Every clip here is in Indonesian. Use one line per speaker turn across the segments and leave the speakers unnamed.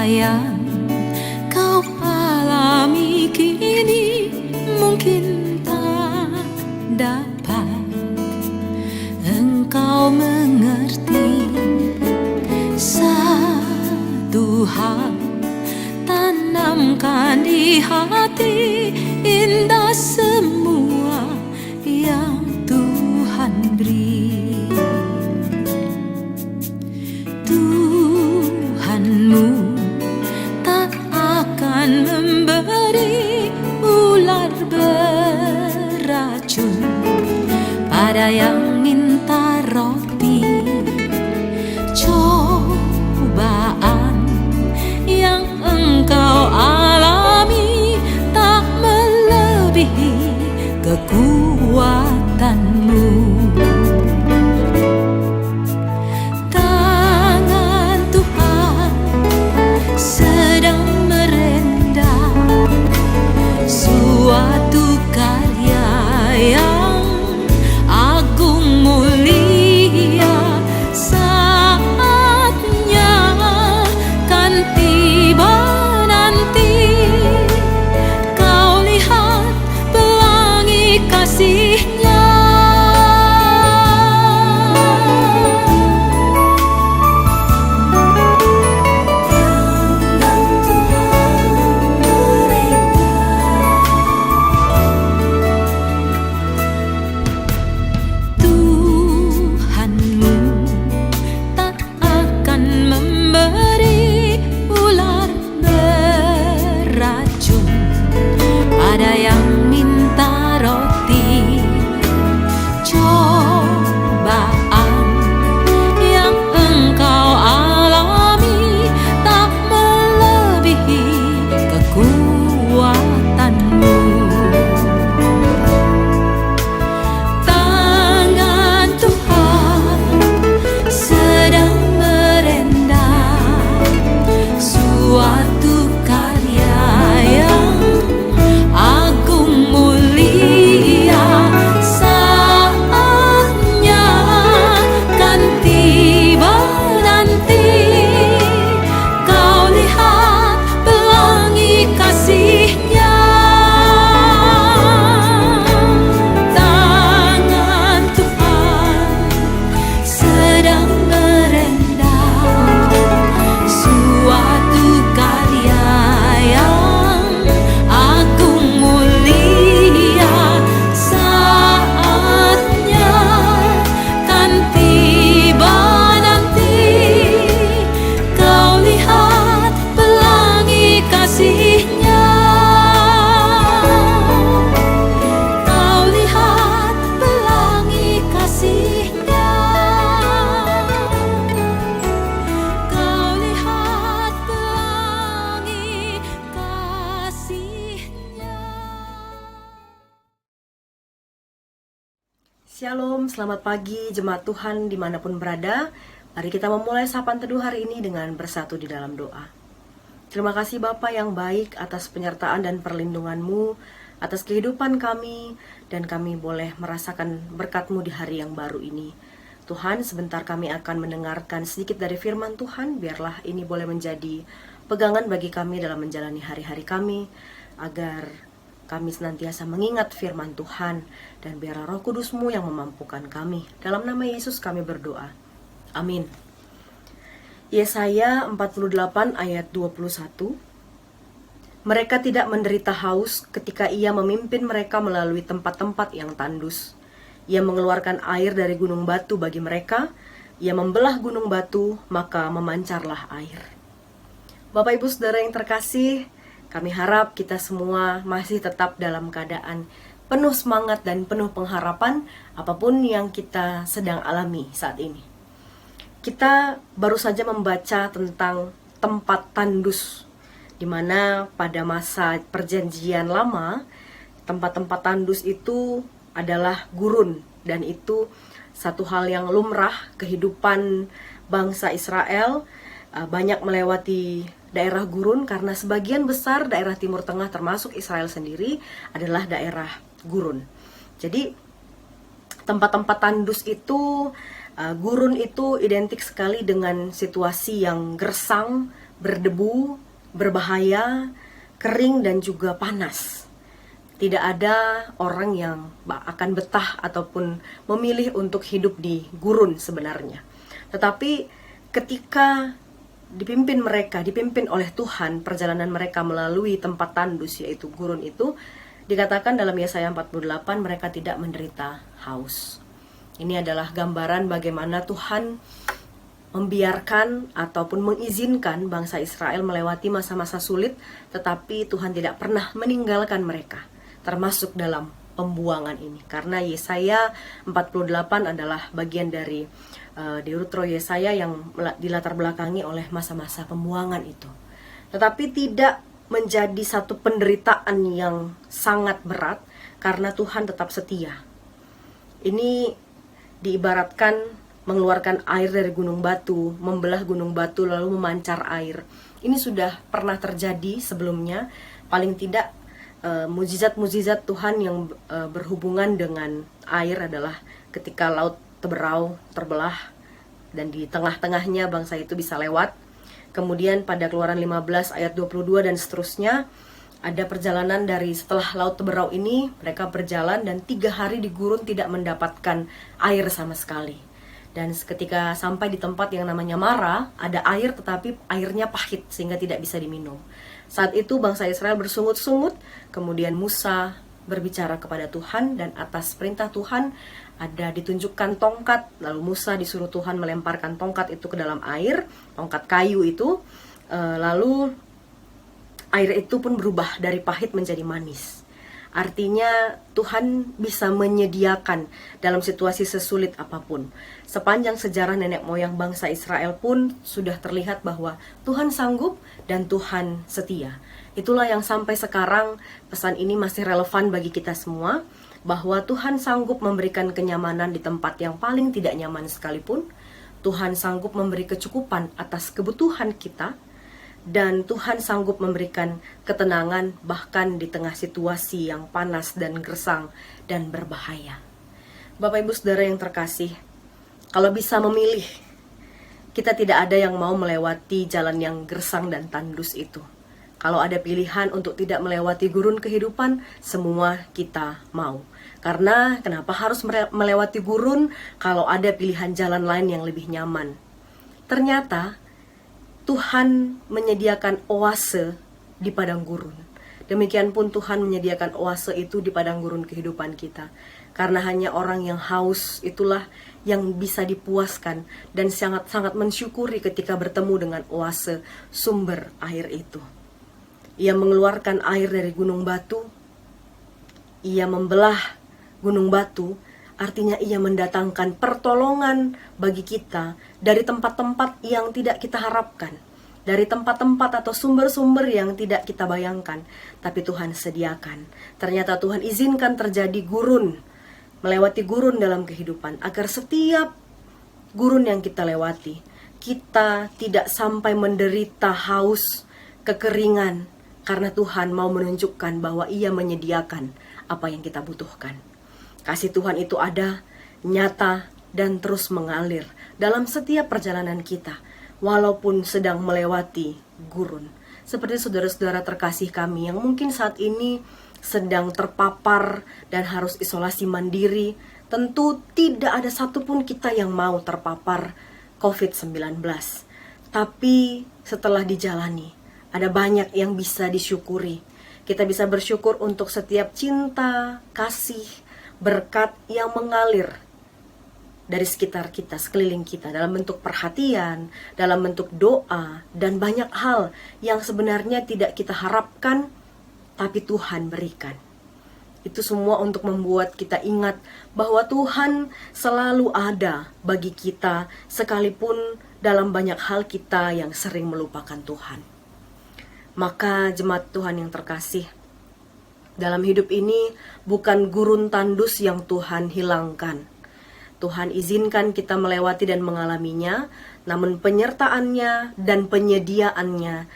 yang kau alami kini mungkin tak dapat engkau mengerti. Satu hal tanamkan di hati, indah semua yang Tuhan beri. Tuhanmu tak akan memberi ular beracun pada yang minta roti. Cobaan yang engkau alami tak melebihi kekuatanmu. Tangan Tuhan sedang merendah suatu karya yang agung mulia. Saatnya kan tiba nanti, kau lihat pelangi kasih-Nya. Tuhanmu tak akan memberi ular beracun pada yang minta roti. Cobaan yang engkau alami tak melebihi kekuatanmu. Tangan Tuhan sedang merendah suatu karya yang agung mulia. Saatnya kan tiba nanti, kau lihat pelangi kasih-Nya. Tangan Tuhan sedang merendah suatu karya yang agung mulia. Saatnya kan tiba nanti, kau lihat pelangi kasih-Nya. Kau lihat pelangi kasih-Nya. Kau lihat pelangi kasih-Nya.
Shalom, selamat pagi jemaat Tuhan dimanapun berada. Mari kita memulai sapaan teduh hari ini dengan bersatu di dalam doa. Terima kasih Bapa yang baik atas penyertaan dan perlindungan-Mu, atas kehidupan kami, dan kami boleh merasakan berkat-Mu di hari yang baru ini. Tuhan, sebentar kami akan mendengarkan sedikit dari firman Tuhan, biarlah ini boleh menjadi pegangan bagi kami dalam menjalani hari-hari kami, agar kami senantiasa mengingat firman Tuhan, dan biarlah Roh Kudus-Mu yang memampukan kami. Dalam nama Yesus kami berdoa. Amin. Yesaya 48 ayat 21. Mereka tidak menderita haus ketika Ia memimpin mereka melalui tempat-tempat yang tandus. Ia mengeluarkan air dari gunung batu bagi mereka. Ia membelah gunung batu, maka memancarlah air. Bapak Ibu Saudara yang terkasih, kami harap kita semua masih tetap dalam keadaan penuh semangat dan penuh pengharapan apapun yang kita sedang alami saat ini. Kita baru saja membaca tentang tempat tandus, di mana pada masa perjanjian lama, tempat-tempat tandus itu adalah gurun, dan itu satu hal yang lumrah kehidupan bangsa Israel, banyak melewati daerah gurun karena sebagian besar daerah Timur Tengah termasuk Israel sendiri adalah daerah gurun. Jadi tempat-tempat tandus itu, gurun itu identik sekali dengan situasi yang gersang, berdebu, berbahaya, kering dan juga panas. Tidak ada orang yang akan betah ataupun memilih untuk hidup di gurun sebenarnya. Tetapi ketika dipimpin oleh Tuhan, perjalanan mereka melalui tempat tandus yaitu gurun itu, dikatakan dalam Yesaya 48 mereka tidak menderita haus. Ini adalah gambaran bagaimana Tuhan membiarkan ataupun mengizinkan bangsa Israel melewati masa-masa sulit, tetapi Tuhan tidak pernah meninggalkan mereka, termasuk dalam pembuangan ini. Karena Yesaya 48 adalah bagian dari Deutero Yesaya yang dilatar belakangi oleh masa-masa pembuangan itu. Tetapi tidak menjadi satu penderitaan yang sangat berat, karena Tuhan tetap setia. Ini diibaratkan mengeluarkan air dari gunung batu, membelah gunung batu lalu memancar air. Ini sudah pernah terjadi sebelumnya. Paling tidak mukjizat-mukjizat Tuhan yang berhubungan dengan air adalah ketika laut Teberau terbelah dan di tengah-tengahnya bangsa itu bisa lewat. Kemudian pada Keluaran 15 ayat 22 dan seterusnya, ada perjalanan dari setelah laut Teberau ini, mereka berjalan dan 3 hari di gurun tidak mendapatkan air sama sekali. Dan ketika sampai di tempat yang namanya Mara, ada air tetapi airnya pahit sehingga tidak bisa diminum. Saat itu bangsa Israel bersungut-sungut, kemudian Musa berbicara kepada Tuhan dan atas perintah Tuhan ada ditunjukkan tongkat, lalu Musa disuruh Tuhan melemparkan tongkat itu ke dalam air, tongkat kayu itu, lalu air itu pun berubah dari pahit menjadi manis. Artinya Tuhan bisa menyediakan dalam situasi sesulit apapun. Sepanjang sejarah nenek moyang bangsa Israel pun sudah terlihat bahwa Tuhan sanggup dan Tuhan setia. Itulah yang sampai sekarang pesan ini masih relevan bagi kita semua, bahwa Tuhan sanggup memberikan kenyamanan di tempat yang paling tidak nyaman sekalipun. Tuhan sanggup memberi kecukupan atas kebutuhan kita, dan Tuhan sanggup memberikan ketenangan bahkan di tengah situasi yang panas dan gersang dan berbahaya. Bapak Ibu Saudara yang terkasih, kalau bisa memilih, kita tidak ada yang mau melewati jalan yang gersang dan tandus itu. Kalau ada pilihan untuk tidak melewati gurun kehidupan, semua kita mau. Karena kenapa harus melewati gurun kalau ada pilihan jalan lain yang lebih nyaman? Ternyata Tuhan menyediakan oase di padang gurun. Demikian pun Tuhan menyediakan oase itu di padang gurun kehidupan kita. Karena hanya orang yang haus itulah yang bisa dipuaskan dan sangat-sangat mensyukuri ketika bertemu dengan oase sumber air itu. Ia mengeluarkan air dari gunung batu. Ia membelah gunung batu. Artinya ia mendatangkan pertolongan bagi kita dari tempat-tempat yang tidak kita harapkan, dari tempat-tempat atau sumber-sumber yang tidak kita bayangkan, tapi Tuhan sediakan. Ternyata Tuhan izinkan terjadi gurun, melewati gurun dalam kehidupan, agar setiap gurun yang kita lewati, kita tidak sampai menderita haus, kekeringan, karena Tuhan mau menunjukkan bahwa Ia menyediakan apa yang kita butuhkan. Kasih Tuhan itu ada, nyata, dan terus mengalir dalam setiap perjalanan kita, walaupun sedang melewati gurun. Seperti saudara-saudara terkasih kami yang mungkin saat ini sedang terpapar dan harus isolasi mandiri, tentu tidak ada satupun kita yang mau terpapar COVID-19. Tapi setelah dijalani, ada banyak yang bisa disyukuri. Kita bisa bersyukur untuk setiap cinta, kasih, berkat yang mengalir dari sekitar kita, sekeliling kita, dalam bentuk perhatian, dalam bentuk doa, dan banyak hal yang sebenarnya tidak kita harapkan, tapi Tuhan berikan. Itu semua untuk membuat kita ingat bahwa Tuhan selalu ada bagi kita, sekalipun dalam banyak hal kita yang sering melupakan Tuhan. Maka jemaat Tuhan yang terkasih, dalam hidup ini bukan gurun tandus yang Tuhan hilangkan. Tuhan izinkan kita melewati dan mengalaminya, namun penyertaannya dan penyediaannya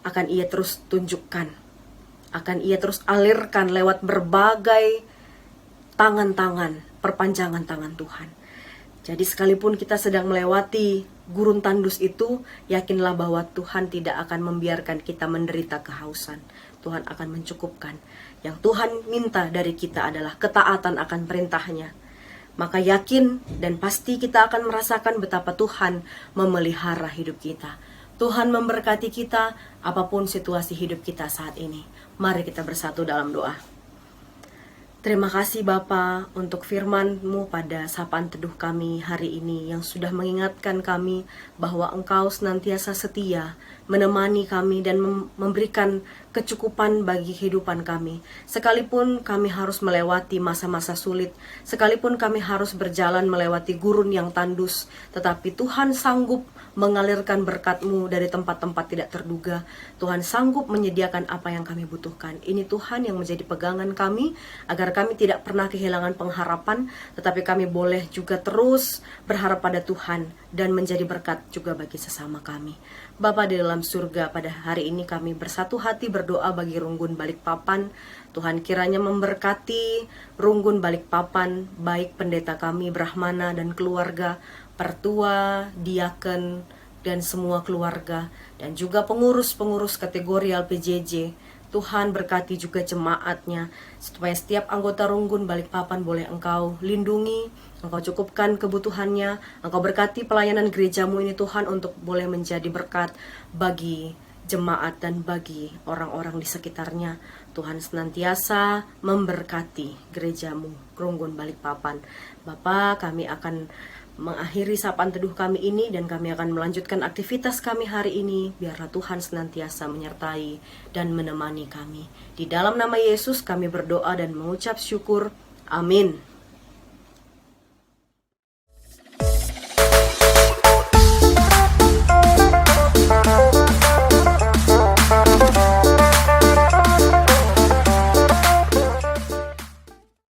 akan Ia terus tunjukkan. Akan Ia terus alirkan lewat berbagai tangan-tangan, perpanjangan tangan Tuhan. Jadi sekalipun kita sedang melewati gurun tandus itu, yakinlah bahwa Tuhan tidak akan membiarkan kita menderita kehausan. Tuhan akan mencukupkan. Yang Tuhan minta dari kita adalah ketaatan akan perintahnya. Maka yakin dan pasti kita akan merasakan betapa Tuhan memelihara hidup kita. Tuhan memberkati kita apapun situasi hidup kita saat ini. Mari kita bersatu dalam doa. Terima kasih Bapa untuk firman-Mu pada sapaan teduh kami hari ini yang sudah mengingatkan kami bahwa Engkau senantiasa setia menemani kami dan memberikan kecukupan bagi kehidupan kami. Sekalipun kami harus melewati masa-masa sulit, sekalipun kami harus berjalan melewati gurun yang tandus, tetapi Tuhan sanggup mengalirkan berkat-Mu dari tempat-tempat tidak terduga. Tuhan sanggup menyediakan apa yang kami butuhkan. Ini Tuhan yang menjadi pegangan kami, agar kami tidak pernah kehilangan pengharapan, tetapi kami boleh juga terus berharap pada Tuhan dan menjadi berkat juga bagi sesama kami. Bapa di dalam surga, pada hari ini kami bersatu hati berdoa bagi Runggun Balikpapan. Tuhan kiranya memberkati Runggun Balikpapan, baik pendeta kami Brahmana dan keluarga, pertua, diaken, dan semua keluarga, dan juga pengurus-pengurus kategorial PJJ. Tuhan berkati juga jemaatnya, supaya setiap anggota Runggun Balikpapan boleh Engkau lindungi, Engkau cukupkan kebutuhannya, Engkau berkati pelayanan gerejamu ini Tuhan untuk boleh menjadi berkat bagi jemaat dan bagi orang-orang di sekitarnya. Tuhan senantiasa memberkati gerejamu Runggun Balikpapan. Bapa, kami akan mengakhiri sapaan teduh kami ini dan kami akan melanjutkan aktivitas kami hari ini. Biarlah Tuhan senantiasa menyertai dan menemani kami. Di dalam nama Yesus kami berdoa dan mengucap syukur. Amin.